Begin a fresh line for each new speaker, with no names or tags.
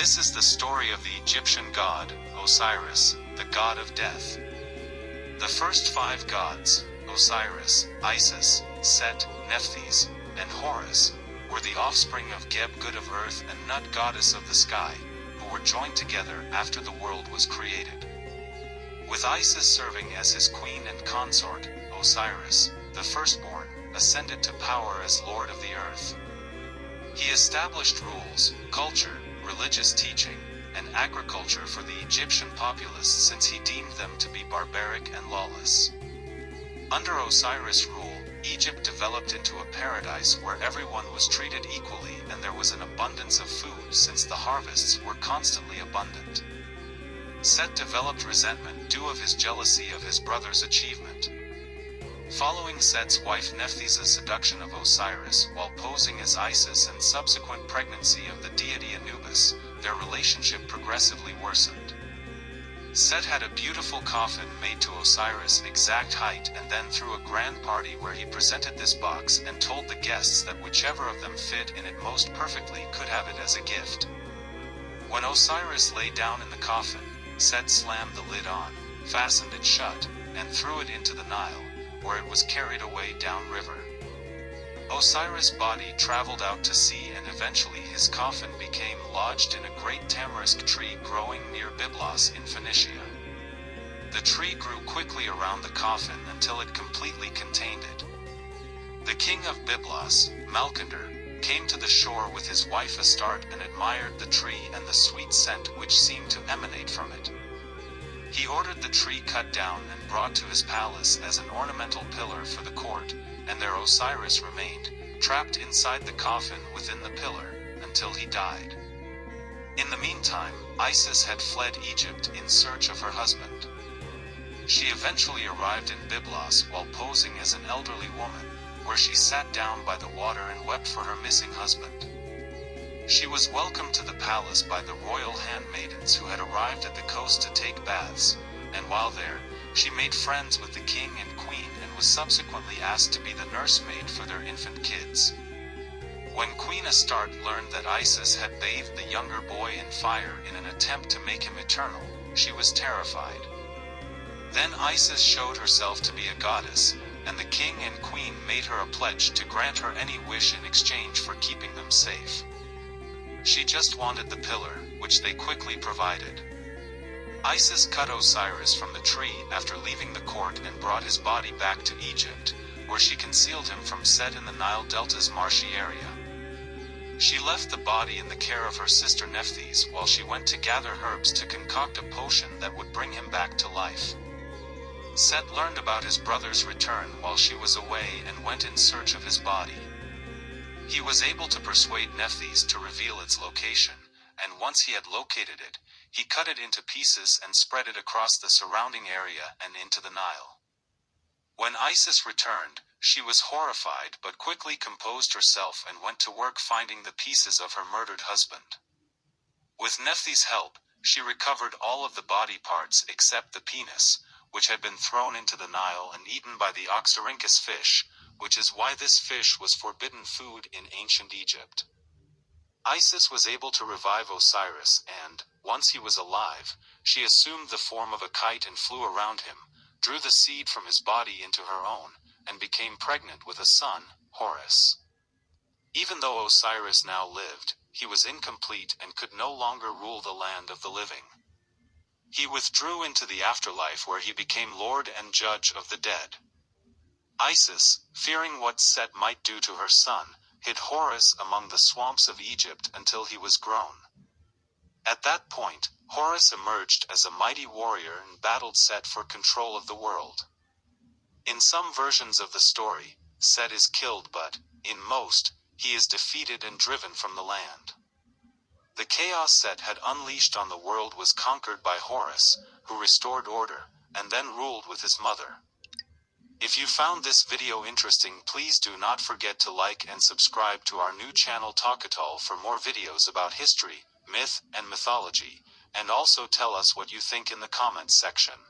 This is the story of the Egyptian god, Osiris, the god of death. The first 5 gods, Osiris, Isis, Set, Nephthys, and Horus, were the offspring of Geb, god of earth, and Nut, goddess of the sky, who were joined together after the world was created. With Isis serving as his queen and consort, Osiris, the firstborn, ascended to power as lord of the earth. He established rules, culture, religious teaching, and agriculture for the Egyptian populace since he deemed them to be barbaric and lawless. Under Osiris' rule, Egypt developed into a paradise where everyone was treated equally and there was an abundance of food since the harvests were constantly abundant. Set developed resentment due of his jealousy of his brother's achievement. Following Set's wife Nephthys' seduction of Osiris while posing as Isis and subsequent pregnancy of the deity Anubis, their relationship progressively worsened. Set had a beautiful coffin made to Osiris' exact height and then threw a grand party where he presented this box and told the guests that whichever of them fit in it most perfectly could have it as a gift. When Osiris lay down in the coffin, Set slammed the lid on, fastened it shut, and threw it into the Nile, where it was carried away downriver. Osiris' body traveled out to sea and eventually his coffin became lodged in a great tamarisk tree growing near Byblos in Phoenicia. The tree grew quickly around the coffin until it completely contained it. The king of Byblos, Malcander, came to the shore with his wife Astarte and admired the tree and the sweet scent which seemed to emanate from it. He ordered the tree cut down and brought to his palace as an ornamental pillar for the court, and there Osiris remained, trapped inside the coffin within the pillar, until he died. In the meantime, Isis had fled Egypt in search of her husband. She eventually arrived in Byblos while posing as an elderly woman, where she sat down by the water and wept for her missing husband. She was welcomed to the palace by the royal handmaidens who had arrived at the coast to take baths, and while there, she made friends with the king and queen and was subsequently asked to be the nursemaid for their infant kids. When Queen Astarte learned that Isis had bathed the younger boy in fire in an attempt to make him eternal, she was terrified. Then Isis showed herself to be a goddess, and the king and queen made her a pledge to grant her any wish in exchange for keeping them safe. She just wanted the pillar, which they quickly provided. Isis cut Osiris from the tree after leaving the court and brought his body back to Egypt, where she concealed him from Set in the Nile Delta's marshy area. She left the body in the care of her sister Nephthys while she went to gather herbs to concoct a potion that would bring him back to life. Set learned about his brother's return while she was away and went in search of his body. He was able to persuade Nephthys to reveal its location, and once he had located it, he cut it into pieces and spread it across the surrounding area and into the Nile. When Isis returned, she was horrified but quickly composed herself and went to work finding the pieces of her murdered husband. With Nephthys' help, she recovered all of the body parts except the penis, which had been thrown into the Nile and eaten by the Oxyrhynchus fish, which is why this fish was forbidden food in ancient Egypt. Isis was able to revive Osiris and, once he was alive, she assumed the form of a kite and flew around him, drew the seed from his body into her own, and became pregnant with a son, Horus. Even though Osiris now lived, he was incomplete and could no longer rule the land of the living. He withdrew into the afterlife where he became lord and judge of the dead. Isis, fearing what Set might do to her son, hid Horus among the swamps of Egypt until he was grown. At that point, Horus emerged as a mighty warrior and battled Set for control of the world. In some versions of the story, Set is killed but, in most, he is defeated and driven from the land. The chaos Set had unleashed on the world was conquered by Horus, who restored order, and then ruled with his mother. If you found this video interesting, please do not forget to like and subscribe to our new channel Talkatal for more videos about history, myth, and mythology, and also tell us what you think in the comments section.